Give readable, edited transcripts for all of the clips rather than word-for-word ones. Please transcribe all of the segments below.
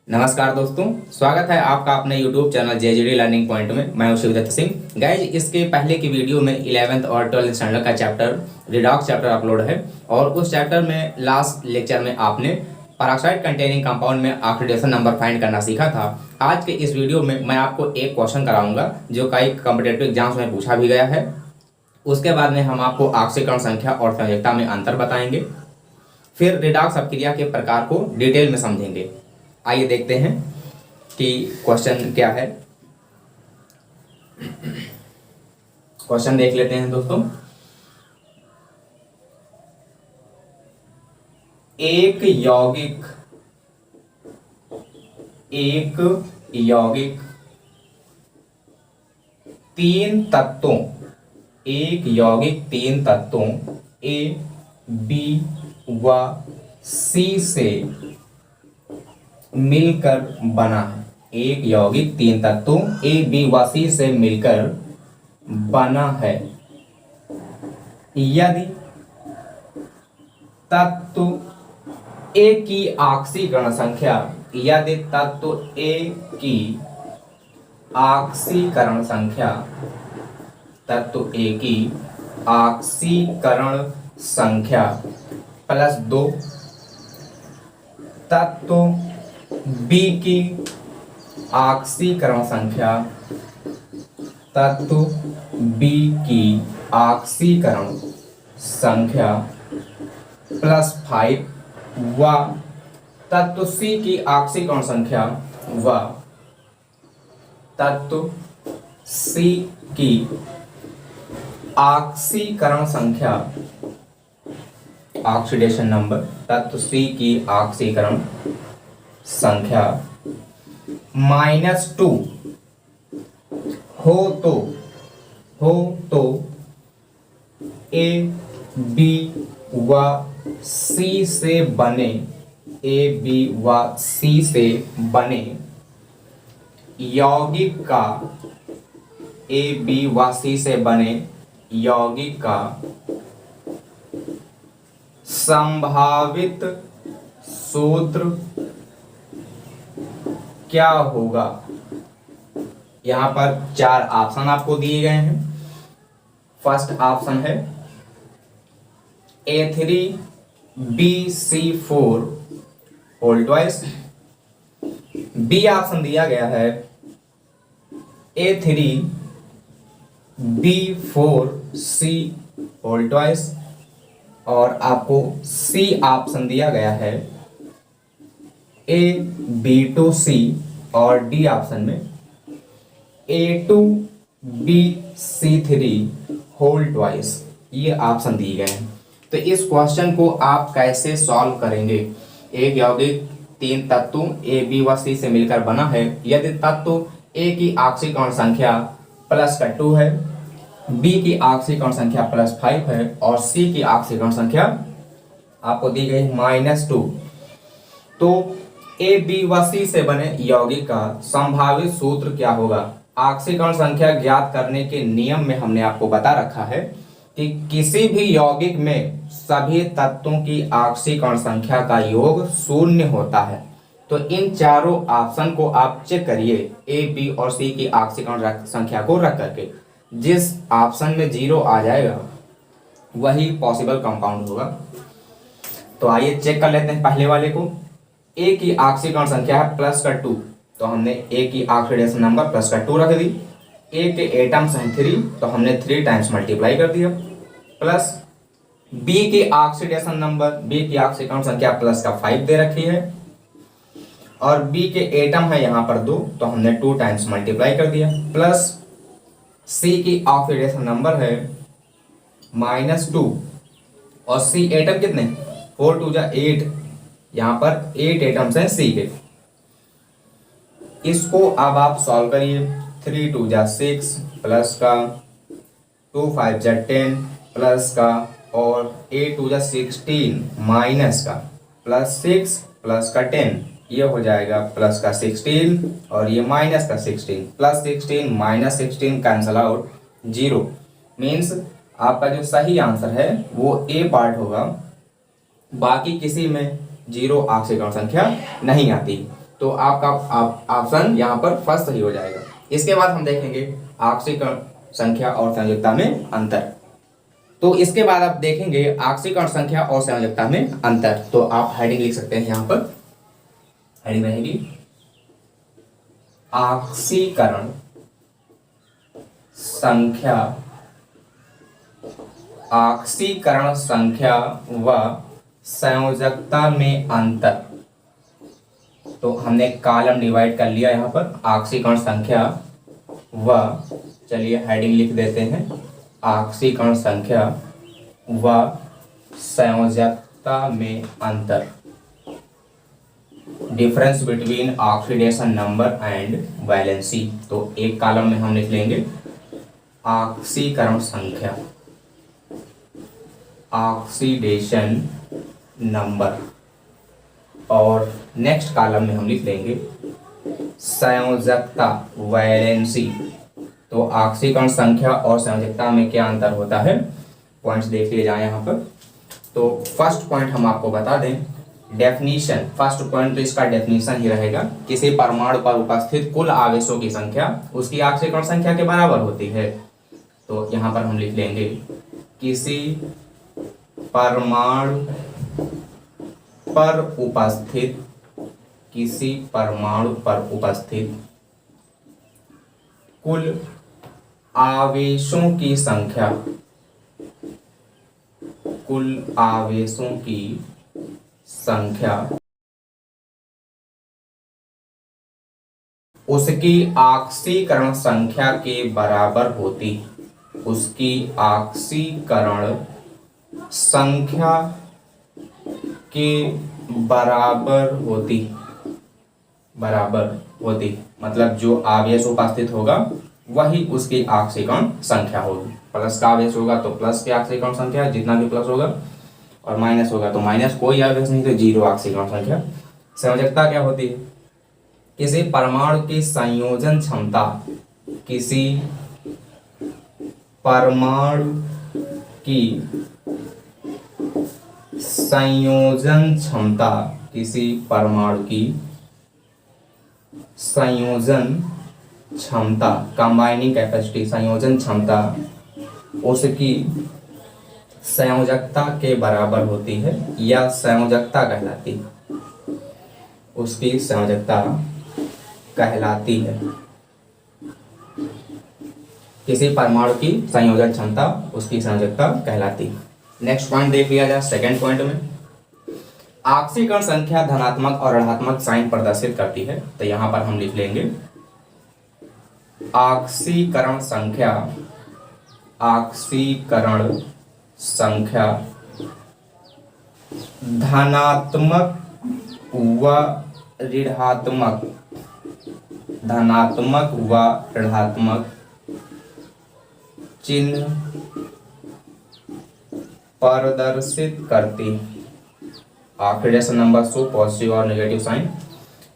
नमस्कार दोस्तों, स्वागत है आपका अपने YouTube channel JJD learning point में। मैं हूं शिवदत्त सिंह। गाइज, इसके पहले की वीडियो में 11th और 12th स्टैंडर्ड का चैप्टर रिडॉक्स चैप्टर अपलोड है और उस चैप्टर में लास्ट लेक्चर में आपने पेरोक्साइड कंटेनिंग कंपाउंड में ऑक्सीडेशन नंबर फाइंड करना सीखा था। आज के इस वीडियो में मैं आपको एक क्वेश्चन कराऊंगा जो कई कॉम्पिटेटिव एग्जाम्स में पूछा भी गया है। उसके बाद में हम आपको ऑक्सीकरण संख्या और संयोजकता में अंतर बताएंगे। फिर रिडॉक्स अपक्रिया के प्रकार को डिटेल में समझेंगे। आइए देखते हैं कि क्वेश्चन क्या है। क्वेश्चन देख लेते हैं दोस्तों। एक यौगिक तीन तत्वों ए बी व सी से मिलकर बना है। एक यौगिक तीन तत्वों ए बी व सी से मिलकर बना है। यदि तत्व ए की ऑक्सीकरण संख्या +2, तत्व बी की ऑक्सीकरण संख्या +5 व तत्व सी की ऑक्सीकरण संख्या ऑक्सीडेशन नंबर तत्व सी की ऑक्सीकरण संख्या -2 हो तो ए बी व सी से बने यौगिक का संभावित सूत्र क्या होगा। यहां पर 4 ऑप्शन आपको दिए गए हैं। फर्स्ट ऑप्शन है A3BC4 whole twice. B option दिया गया है A3B4C होल ट्वाइस और आपको सी ऑप्शन दिया गया है AB2C और डी ऑप्शन में A2BC3 होल ट्वाइस। ये ऑप्शन दिए गए हैं। तो इस क्वेश्चन को आप कैसे सॉल्व करेंगे। एक यौगिक तीन तत्वों ए बी व सी से मिलकर बना है। यदि तत्व ए की ऑक्सीकरण संख्या +2 है, बी की ऑक्सीकरण संख्या +5 है और सी की ऑक्सीकरण संख्या आपको दी गई -2, तो ए बी व सी से बने यौगिक का संभावित सूत्र क्या होगा। ऑक्सीकरण संख्या ज्ञात करने के नियम में हमने आपको बता रखा है कि किसी भी यौगिक में सभी तत्वों की ऑक्सीकरण संख्या का योग 0 होता है। तो इन चारों ऑप्शन को आप चेक करिए ए बी और सी की ऑक्सीकरण संख्या को रख करके। जिस ऑप्शन में 0 आ जाएगा वही पॉसिबल कंपाउंड होगा। तो आइए चेक कर लेते हैं पहले वाले को। ए की ऑक्सीकरण संख्या है +2, तो हमने ए की ऑक्सीडेशन नंबर +2 रख दी। ए के एटम्स हैं 3, तो हमने 3 टाइम्स मल्टीप्लाई कर दिया। प्लस बी की ऑक्सीडेशन नंबर, बी की ऑक्सीकरण संख्या +5 दे रखी है और बी के एटम है यहाँ पर 2, तो हमने 2 टाइम्स मल्टीप्लाई कर दिया। प्लस सी की ऑक्सीडेशन नंबर है -2 और सी एटम कितने 4 2 8, यहाँ पर 8 एटम्स हैं सी के। इसको अब आप सॉल्व करिए। 3 2 6 प्लस का 2 5 10 प्लस का और 8 2 16 माइनस का +6 प्लस का 10, ये हो जाएगा प्लस का 16 और ये माइनस का 16। +16 -16 कैंसल आउट 0 मीन्स आपका जो सही आंसर है वो ए पार्ट होगा। बाकी किसी में 0 ऑक्सीकरण संख्या नहीं आती। तो आपका ऑप्शन यहाँ पर फर्स्ट सही हो जाएगा। इसके बाद हम देखेंगे आक्सीकरण संख्या और संयोजकता में अंतर। तो इसके बाद आप देखेंगे आक्सीकरण संख्या और संयोजकता में अंतर। तो आप हेडिंग लिख सकते हैं, यहाँ पर हेडिंग रहेगी आक्सीकरण संख्या, आक्सीकरण संख्या व संयोजकता में अंतर। तो हमने कॉलम डिवाइड कर लिया यहाँ पर, आक्सीकरण संख्या व, चलिए हेडिंग लिख देते हैं, आक्सीकरण संख्या व संयोजकता में अंतर, difference between oxidation number and valency. तो एक कॉलम में हम लिख लेंगे ऑक्सीकरण संख्या, ऑक्सीडेशन नंबर, और नेक्स्ट कॉलम में हम लिख लेंगे संयोजकता, वैलेंसी। तो ऑक्सीकरण संख्या और संयोजकता में क्या अंतर होता है, पॉइंट्स देख लिए जाए यहाँ पर। तो फर्स्ट पॉइंट हम आपको बता दें, डेफिनीशन। फर्स्ट पॉइंट तो इसका डेफिनीशन ही रहेगा, किसी परमाणु पर उपस्थित कुल आवेशों की संख्या उसकी ऑक्सीकरण संख्या के बराबर होती है। तो यहाँ पर हम लिख लेंगे किसी परमाणु पर उपस्थित, किसी परमाणु पर उपस्थित कुल आवेशों की संख्या, कुल आवेशों की संख्या उसकी ऑक्सीकरण संख्या के बराबर होती, उसकी ऑक्सीकरण संख्या के बराबर होती, बराबर होती मतलब जो आवेश उपस्थित होगा वही उसकी ऑक्सीकरण संख्या होगी। प्लस का आवेश होगा तो प्लस की ऑक्सीकरण संख्या, जितना भी प्लस होगा, और माइनस होगा तो माइनस, कोई आवेश नहीं तो जीरो ऑक्सीकरण संख्या। संयोजकता क्या होती है, किसी परमाणु की संयोजन क्षमता, किसी परमाणु की संयोजन क्षमता, किसी परमाणु की संयोजन क्षमता, कंबाइनिंग कैपेसिटी, संयोजन क्षमता उसकी संयोजकता के बराबर होती है या संयोजकता कहलाती है, उसकी संयोजकता कहलाती है। किसी परमाणु की संयोजन क्षमता उसकी संयोजकता कहलाती है। नेक्स्ट पॉइंट देख लिया जाए सेकंड पॉइंट में, ऑक्सीकरण संख्या धनात्मक और ऋणात्मक साइन प्रदर्शित करती है। तो यहां पर हम लिख लेंगे ऑक्सीकरण संख्या, ऑक्सीकरण संख्या धनात्मक व ऋणात्मक, धनात्मक व ऋणात्मक चिन्ह प्रदर्शित करती, ऑक्सीडेशन नंबर शो पॉजिटिव और नेगेटिव साइन।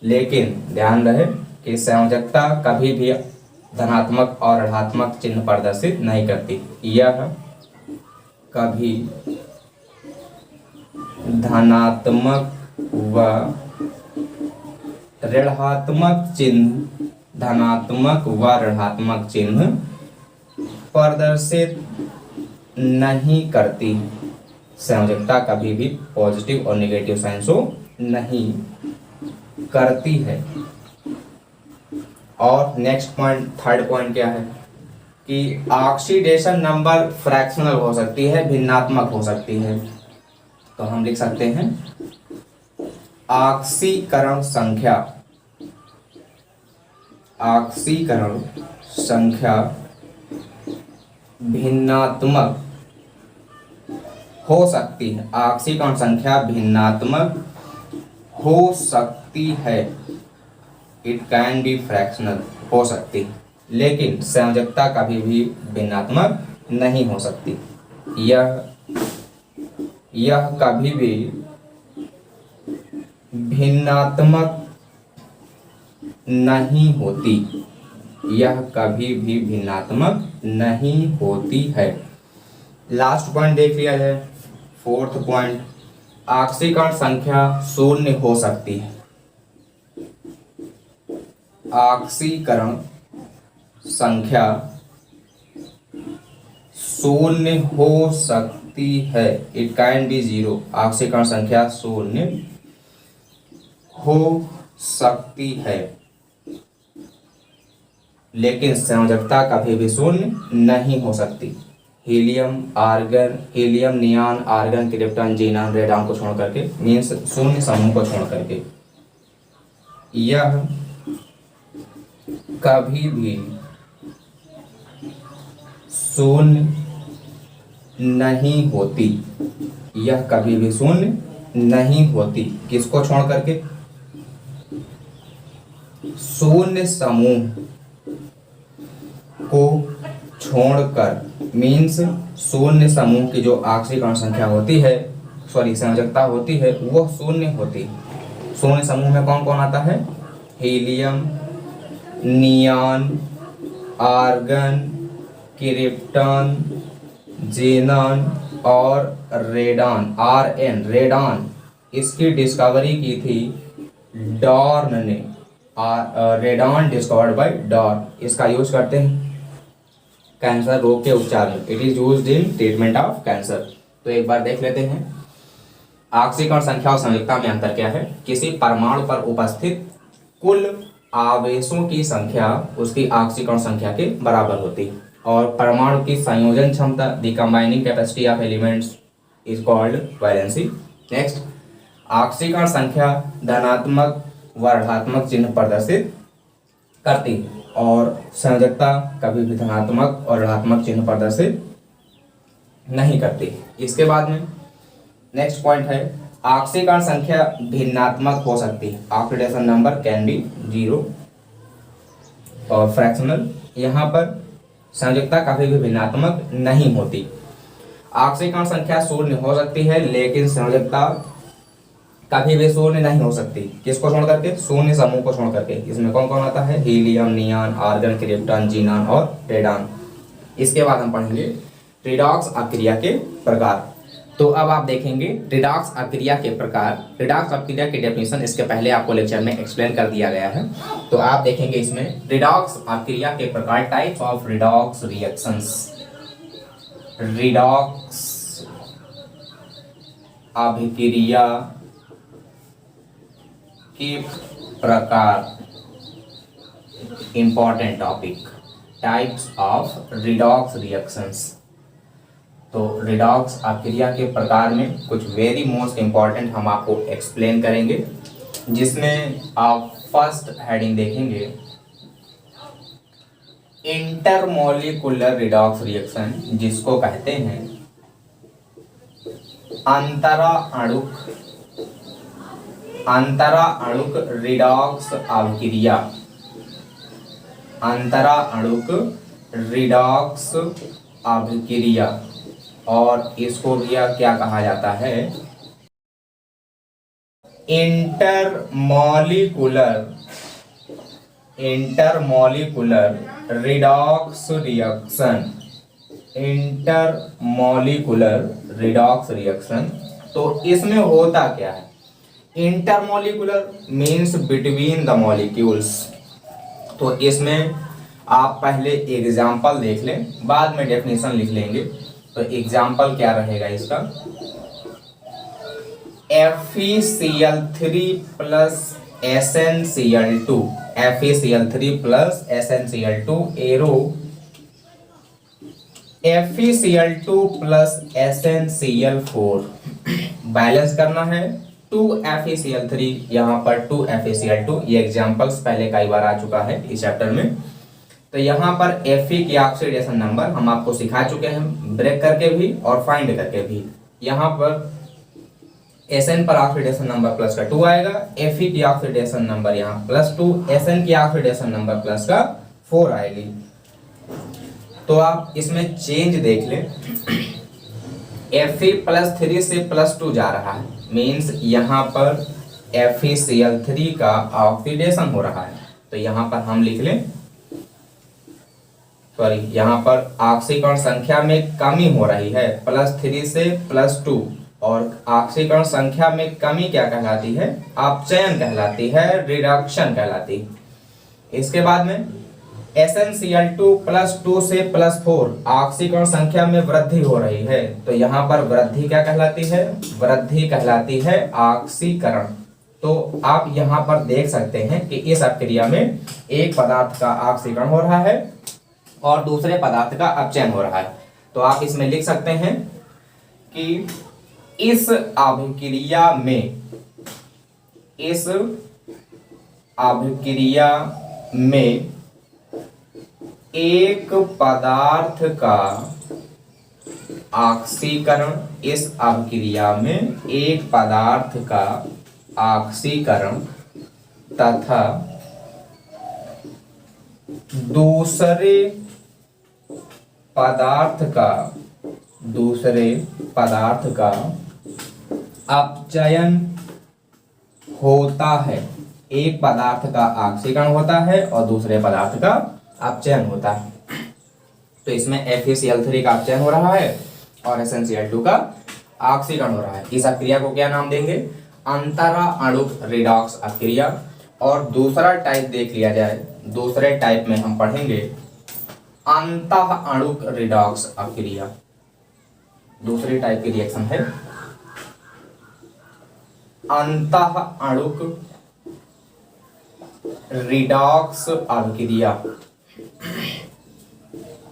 लेकिन ध्यान रहे कि संयोजकता कभी भी धनात्मक और ऋणात्मक चिन्ह प्रदर्शित नहीं करती, यह कभी धनात्मक व ऋणात्मक चिन्ह, धनात्मक व ऋणात्मक चिन्ह प्रदर्शित नहीं करती। संयोजकता कभी भी पॉजिटिव और नेगेटिव साइन शो नहीं करती है। और नेक्स्ट पॉइंट, थर्ड पॉइंट क्या है कि ऑक्सीडेशन नंबर फ्रैक्शनल हो सकती है, भिन्नात्मक हो सकती है। तो हम लिख सकते हैं ऑक्सीकरण संख्या, ऑक्सीकरण संख्या भिन्नात्मक हो सकती है, ऑक्सीकरण संख्या भिन्नात्मक हो सकती है, इट कैन बी फ्रैक्शनल, हो सकती, लेकिन संयोजकता कभी भी भिन्नात्मक नहीं हो सकती। यह कभी भी भिन्नात्मक नहीं होती, यह कभी भी भिन्नात्मक नहीं होती है। लास्ट पॉइंट देख लिया जाए, फोर्थ पॉइंट, ऑक्सीकरण संख्या शून्य हो सकती है, ऑक्सीकरण संख्या शून्य हो सकती है, इट कैन बी जीरो, ऑक्सीकरण संख्या शून्य हो सकती है लेकिन संयोजकता कभी भी शून्य नहीं हो सकती। Helium, argon, helium, neon, argon, krypton, xenon, radon को छोड़ करके, मीन्स शून्य समूह को छोड़ करके, यह कभी भी शून्य नहीं होती, यह कभी भी शून्य नहीं होती। किसको छोड़ करके? शून्य समूह को छोड़कर, मीन्स शून्य समूह की जो ऑक्सीकरण संख्या होती है, सॉरी संयोजकता होती है, वो शून्य होती। शून्य समूह में कौन कौन आता है? हीलियम, नियॉन, आर्गन, क्रिप्टन, जेनन और रेडॉन, आरएन, रेडॉन। इसकी डिस्कवरी की थी डॉर्न ने, रेडॉन डिस्कवर्ड बाय डॉर्न। इसका यूज करते हैं कैंसर रोग के उपचार में, it is used in treatment of cancer. तो एक बार देख लेते हैं ऑक्सीकरण संख्या और संयोजकता में अंतर क्या है। किसी परमाणु पर उपस्थित कुल आवेशों की संख्या उसकी ऑक्सीकरण संख्या के बराबर होती है, और परमाणु की संयोजन क्षमता, the combining capacity of elements is called valency. Next, ऑक्सीकरण संख्या धनात्मक व ऋणात्मक चिन्ह प्रदर्शित करती है और संयोजकता कभी भी धनात्मक और ऋणात्मक चिन्ह प्रदर्शित नहीं करती। इसके बाद में नेक्स्ट पॉइंट है ऑक्सीकरण संख्या भिन्नात्मक हो सकती है, oxidation number can be zero और फ्रैक्शनल। यहाँ पर संयोजकता कभी भी भिन्नात्मक नहीं होती। ऑक्सीकरण संख्या शून्य हो सकती है लेकिन संयोजकता कभी भी शून्य नहीं हो सकती। किसको छोड़ करके? शून्य समूह को छोड़ करके। इसमें कौन कौन आता है? हीलियम, नियॉन, आर्गन, क्रिप्टन, जीनन और रेडॉन। इसके बाद हम पढ़ेंगे रिडॉक्स अभिक्रिया के प्रकार। तो अब आप देखेंगे रिडॉक्स अभिक्रिया के प्रकार। रिडॉक्स अभिक्रिया की डेफिनेशन इसके पहले आपको लेक्चर में एक्सप्लेन कर दिया गया है। तो आप देखेंगे इसमें रिडॉक्स अभिक्रिया के प्रकार, types of redox reactions. Redox अभिक्रिया के प्रकार, important topic, types of redox reactions. तो रिडॉक्स अभिक्रिया के प्रकार में कुछ वेरी मोस्ट इंपॉर्टेंट हम आपको एक्सप्लेन करेंगे, जिसमें आप फर्स्ट हेडिंग देखेंगे इंटरमॉलिक्यूलर रिडॉक्स रिएक्शन, जिसको कहते हैं अंतरा अणुक रिडॉक्स अभिक्रिया। अंतरा अणुक रिडॉक्स अभिक्रिया, और इसको भी क्या कहा जाता है? Intermolecular redox reaction. Intermolecular redox reaction. तो इसमें होता क्या है? Intermolecular means between the molecules. तो इसमें आप पहले एग्जाम्पल देख लें, बाद में डेफिनेशन लिख लेंगे। तो एग्जाम्पल क्या रहेगा इसका? FeCl3 plus SnCl2, FeCl3 plus SnCl2 arrow FeCl2 plus SnCl4 balance करना है 2FeCl3, यहाँ पर 2FeCl2। ये एग्जाम्पल्स पहले कई बार आ चुका है इस चैप्टर में। तो यहाँ पर Fe की ऑक्सीडेशन नंबर हम आपको सिखा चुके हैं, ब्रेक करके भी और फाइंड करके भी। यहाँ पर Sn पर ऑक्सीडेशन नंबर प्लस का 2 आएगा, Fe की ऑक्सीडेशन नंबर यहाँ +2, Sn की ऑक्सीडेशन नंबर प्लस का 4 आएगी। तो आप इसमें चेंज देख लें, Fe +3 से +2 जा रहा है, मीन्स यहाँ पर FeCl3 का ऑक्सीडेशन हो रहा है। तो यहाँ पर हम लिख लें, सॉरी, यहाँ पर ऑक्सीकरण संख्या में कमी हो रही है +3 से +2, और ऑक्सीकरण संख्या में कमी क्या कहलाती है? अपचयन कहलाती है, रिडक्शन कहलाती है। इसके बाद में SnCl2 +2 से +4 ऑक्सीकरण संख्या में वृद्धि हो रही है। तो यहाँ पर वृद्धि क्या कहलाती है? वृद्धि कहलाती है ऑक्सीकरण। तो आप यहाँ पर देख सकते हैं कि इस अभिक्रिया में एक पदार्थ का ऑक्सीकरण हो रहा है और दूसरे पदार्थ का अपचयन हो रहा है। तो आप इसमें लिख सकते हैं कि इस अभिक्रिया में एक पदार्थ का ऑक्सीकरण, इस अभिक्रिया में एक पदार्थ का ऑक्सीकरण तथा दूसरे पदार्थ का अपचयन होता है। एक पदार्थ का ऑक्सीकरण होता है और दूसरे पदार्थ का अपचयन होता है। तो इसमें FeCl3 का अपचयन हो रहा है और SnCl2 का ऑक्सीकरण हो रहा है। इस अभिक्रिया को क्या नाम देंगे? अंतरा अणुक रिडॉक्स अभिक्रिया। और दूसरा टाइप देख लिया जाए, दूसरे टाइप में हम पढ़ेंगे अंतः अणुक रिडॉक्स अभिक्रिया। दूसरी टाइप की रिएक्शन है अंतः अणुक रिडॉक्स अभिक्रिया।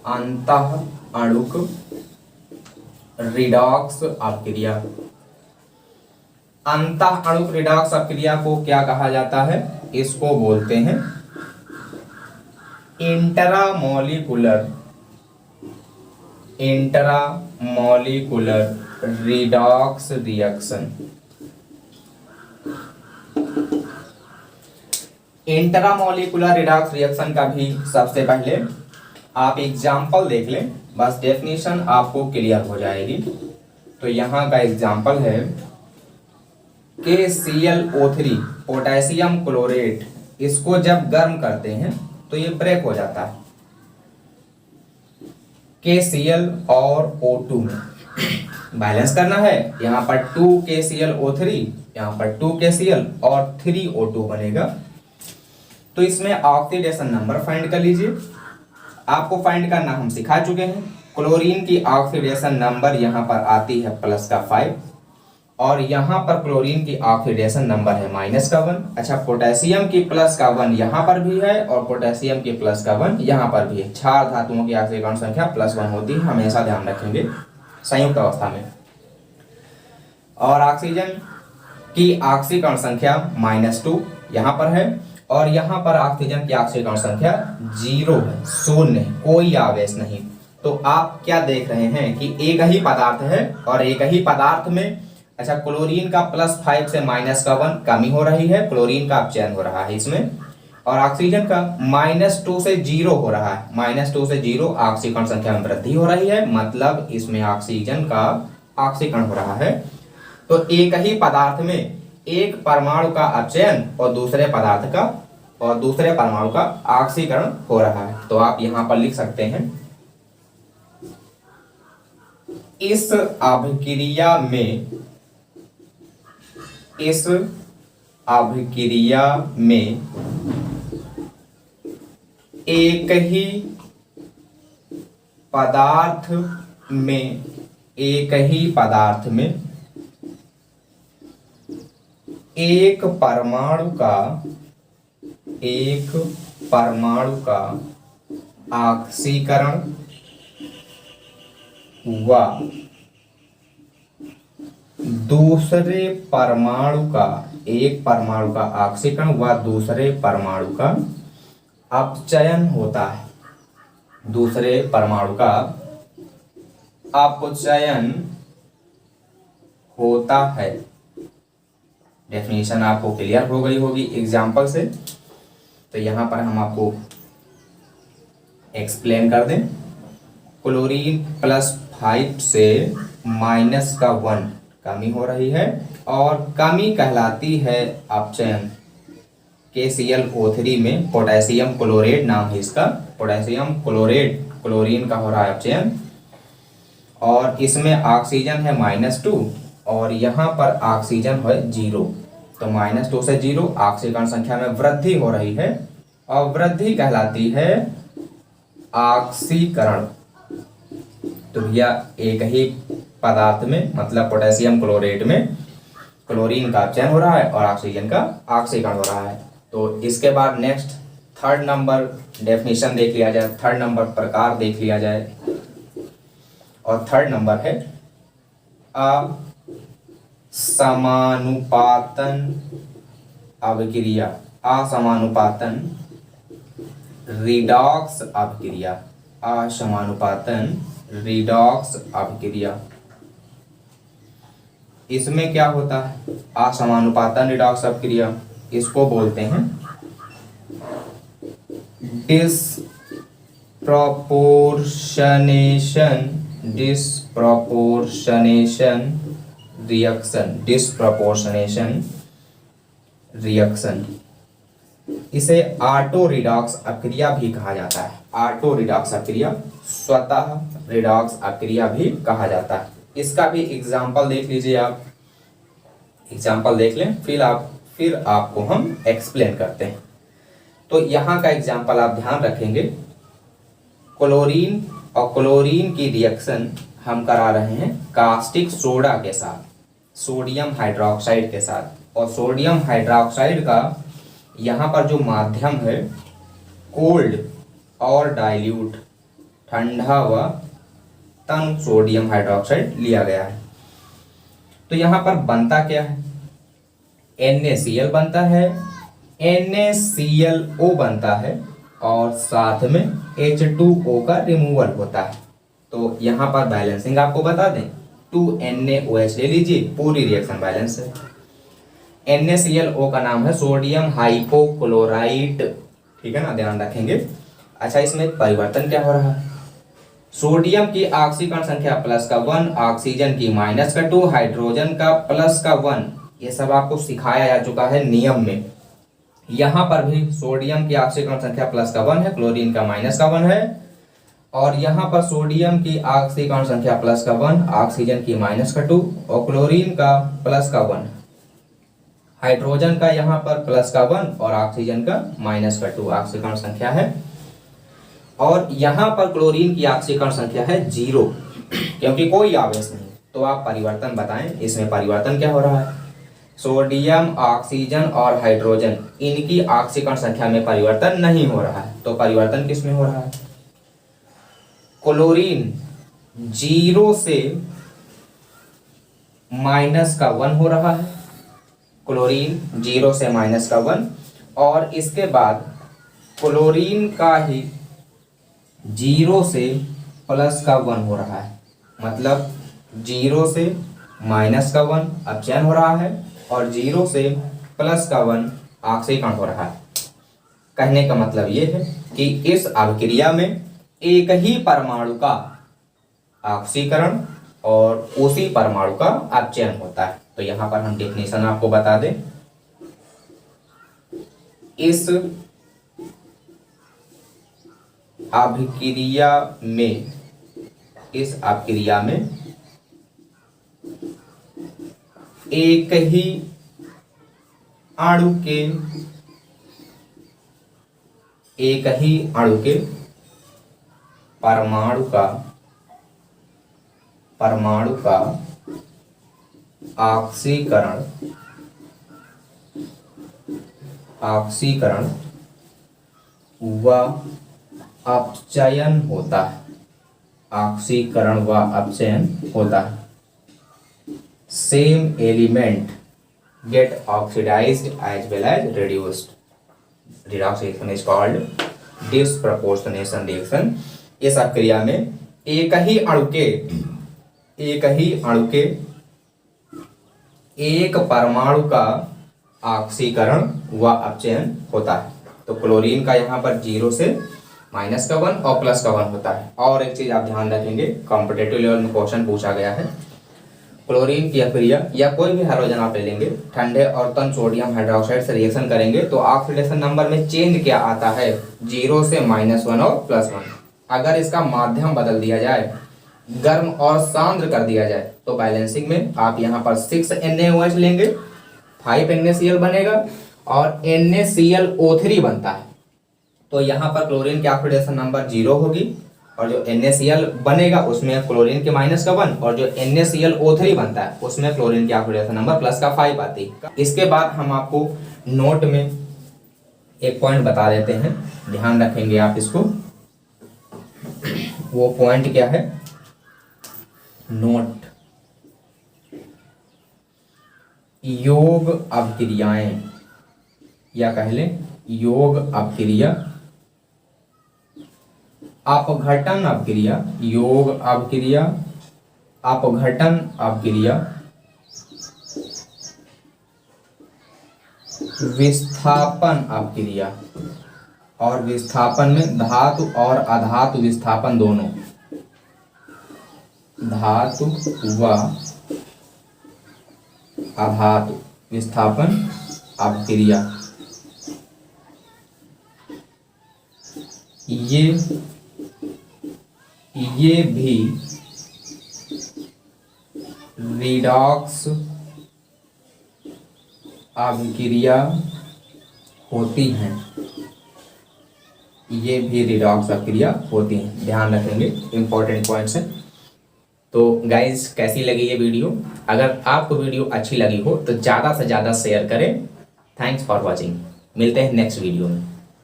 अंतः अणुक रिडॉक्स अभिक्रिया। अंतः अणुक रिडॉक्स अभिक्रिया को क्या कहा जाता है? इसको बोलते हैं intramolecular redox reaction. Intramolecular redox reaction का भी सबसे पहले आप एग्जाम्पल देख लें, बस डेफिनेशन आपको क्लियर हो जाएगी। तो यहाँ का एग्जाम्पल है KClO3 पोटेशियम क्लोरेट। इसको जब गर्म करते हैं तो ये ब्रेक हो जाता है KCl और O2 में। बैलेंस करना है, यहाँ पर 2 KClO3, यहाँ पर 2 KCl और 3 O2 बनेगा। तो इसमें ऑक्सीडेशन नंबर फाइंड कर लीजिए। आपको फाइंड करना हम सिखा चुके हैं। क्लोरीन की ऑक्सीडेशन नंबर यहाँ पर आती है +5 और यहाँ पर क्लोरीन की ऑक्सीडेशन नंबर है -1। अच्छा, पोटेशियम की +1 यहाँ पर भी है और पोटेशियम की +1 यहाँ पर भी है। 4 धातुओं की ऑक्सीकरण संख्या +1 होती है, हमेशा ध्यान रखेंगे संयुक्त अवस्था में। और ऑक्सीजन की ऑक्सीकरण संख्या -2 यहाँ पर है और यहाँ पर ऑक्सीजन की ऑक्सीकरण संख्या 0 है, शून्य है, कोई आवेश नहीं। तो आप क्या देख रहे हैं कि एक ही पदार्थ है और एक ही पदार्थ में अच्छा क्लोरीन का +5 से -1 कमी हो रही है, क्लोरीन का अपचयन हो रहा है इसमें, और ऑक्सीजन का -2 से 0 हो रहा है। -2 से 0 ऑक्सीकरण संख्या में वृद्धि हो रही है, मतलब इसमें ऑक्सीजन का ऑक्सीकरण हो रहा है। तो एक ही पदार्थ में एक परमाणु का अपचयन और दूसरे परमाणु का ऑक्सीकरण हो रहा है। तो आप यहां पर लिख सकते हैं इस अभिक्रिया में एक ही पदार्थ में एक परमाणु का ऑक्सीकरण व दूसरे परमाणु का ऑक्सीकरण व दूसरे परमाणु का अपचयन होता है। दूसरे परमाणु का अपचयन होता है। डेफिनेशन आपको क्लियर हो गई होगी एग्जाम्पल से। तो यहाँ पर हम आपको एक्सप्लेन कर दें। क्लोरीन +5 से -1 कमी हो रही है और कमी कहलाती है अपचयन। KClO3 में पोटेशियम क्लोरेट नाम है इसका, पोटेशियम क्लोरेट, क्लोरीन का हो रहा है अपचयन और इसमें ऑक्सीजन है -2 और यहाँ पर ऑक्सीजन है 0। तो -2 से 0 ऑक्सीकरण संख्या में वृद्धि हो रही है अवृद्धि कहलाती है ऑक्सीकरण। तो भैया एक ही पदार्थ में मतलब पोटेशियम क्लोरेट में क्लोरीन का अपचयन हो रहा है और ऑक्सीजन का ऑक्सीकरण हो रहा है। तो इसके बाद नेक्स्ट थर्ड नंबर डेफिनेशन देख लिया जाए, थर्ड नंबर प्रकार देख लिया जाए। और थर्ड नंबर है असमानुपातन अभिक्रिया, असमानुपातन रिडॉक्स अभिक्रिया, असमानुपातन रिडॉक्स अभिक्रिया। इसमें क्या होता है असमानुपातन रिडॉक्स अभिक्रिया? इसको बोलते हैं डिस्प्रपोर्शनेशन रिएक्शन। इसे ऑटो रिडॉक्स अभिक्रिया भी कहा जाता है। ऑटो रिडॉक्स अभिक्रिया, स्वतः रिडॉक्स अभिक्रिया भी कहा जाता है। इसका भी एग्जाम्पल देख लीजिए आप, एग्जाम्पल देख लें फिर आपको हम एक्सप्लेन करते हैं। तो यहाँ का एग्जाम्पल आप ध्यान रखेंगे, क्लोरीन और क्लोरीन की रिएक्शन हम करा रहे हैं कास्टिक सोडा के साथ, सोडियम हाइड्रोक्साइड के साथ। और सोडियम हाइड्रोक्साइड का यहाँ पर जो माध्यम है कोल्ड और डाइल्यूट, ठंडा व तन सोडियम हाइड्रोक्साइड लिया गया है। तो यहाँ पर बनता क्या है, NaCl बनता है, NaClO बनता है और साथ में H2O का रिमूवल होता है। तो यहाँ पर बैलेंसिंग आपको बता दें, 2NaOH ले लीजिए, पूरी रिएक्शन बैलेंस है। NaClO का नाम है सोडियम हाइपोक्लोराइट, ठीक है ना, ध्यान रखेंगे। अच्छा, इसमें परिवर्तन क्या हो रहा है, सोडियम की ऑक्सीकरण संख्या +1, ऑक्सीजन की -2, हाइड्रोजन का +1। ये सब आपको सिखाया जा चुका है नियम में। यहाँ पर भी सोडियम की ऑक्सीकरण संख्या +1 है, क्लोरीन का -1 है। और यहाँ पर सोडियम की ऑक्सीकरण संख्या +1, ऑक्सीजन की -2 और क्लोरीन का +1, हाइड्रोजन का यहाँ पर +1 और ऑक्सीजन का -2 ऑक्सीकरण संख्या है। और यहाँ पर क्लोरीन की ऑक्सीकरण संख्या है 0, क्योंकि कोई आवेश नहीं। तो आप परिवर्तन बताएं, इसमें परिवर्तन क्या हो रहा है, सोडियम, ऑक्सीजन और हाइड्रोजन, इनकी ऑक्सीकरण संख्या में परिवर्तन नहीं हो रहा है। तो परिवर्तन किस में हो रहा है, क्लोरीन 0 से -1 हो रहा है, क्लोरीन 0 से -1। और इसके बाद क्लोरीन का ही 0 से +1 हो रहा है, मतलब 0 से -1 अपचयन हो रहा है और 0 से +1 ऑक्सीकरण हो रहा है। कहने का मतलब ये है कि इस अभिक्रिया में एक ही परमाणु का ऑक्सीकरण और उसी परमाणु का अपचयन होता है। तो यहाँ पर हम डेफिनेशन आपको बता दें, इस अभिक्रिया में एक ही अणु के परमाणु का ऑक्सीकरण व अपचयन होता है, ऑक्सीकरण व अपचयन होता है। Same element get oxidized as well as reduced. Redox reaction is called disproportionation reaction. इस अभिक्रिया में एक ही अणु के एक परमाणु का ऑक्सीकरण व अपचयन होता है। तो क्लोरीन का यहाँ पर 0 से -1 और +1 होता है। और एक चीज आप ध्यान रखेंगे, कॉम्पिटेटिव लेवल में क्वेश्चन पूछा गया है, क्लोरीन की अभिक्रिया या कोई भी हाइड्रोजन आप ले लेंगे, ठंडे और तन सोडियम हाइड्रोक्साइड से रिएक्शन करेंगे तो ऑक्सीडेशन नंबर में चेंज क्या आता है, 0 से -1 और +1। अगर इसका माध्यम बदल दिया जाए, गर्म और सांद्र कर दिया जाए, तो बैलेंसिंग में आप यहाँ पर 6NaOH लेंगे, 5NaCl बनेगा और NaClO3 बनता है। तो यहाँ पर क्लोरीन की ऑक्सीडेशन नंबर 0 होगी और जो NaCl बनेगा उसमें क्लोरीन के -1 और जो NaClO3 बनता है उसमें क्लोरीन की ऑक्सीडेशन नंबर +5 आती है। इसके बाद हम आपको नोट में एक पॉइंट बता देते हैं, ध्यान रखेंगे आप इसको। वो पॉइंट क्या है? नोट, योग अभिक्रियाएं या कह लें योग अभिक्रिया, अपघटन अभिक्रिया, योग अभिक्रिया, अपघटन अभिक्रिया, विस्थापन अभिक्रिया। और विस्थापन में धातु और अधातु विस्थापन दोनों, धातु व अधातु विस्थापन अभिक्रिया, ये भी रिडॉक्स अभिक्रिया होती हैं, ये भी रिडॉक्स अभिक्रिया होती हैं। ध्यान रखेंगे, इंपॉर्टेंट पॉइंट्स हैं। तो गाइज कैसी लगी ये वीडियो? अगर आपको वीडियो अच्छी लगी हो तो ज़्यादा से ज़्यादा शेयर करें। Thanks for watching. मिलते हैं नेक्स्ट वीडियो में।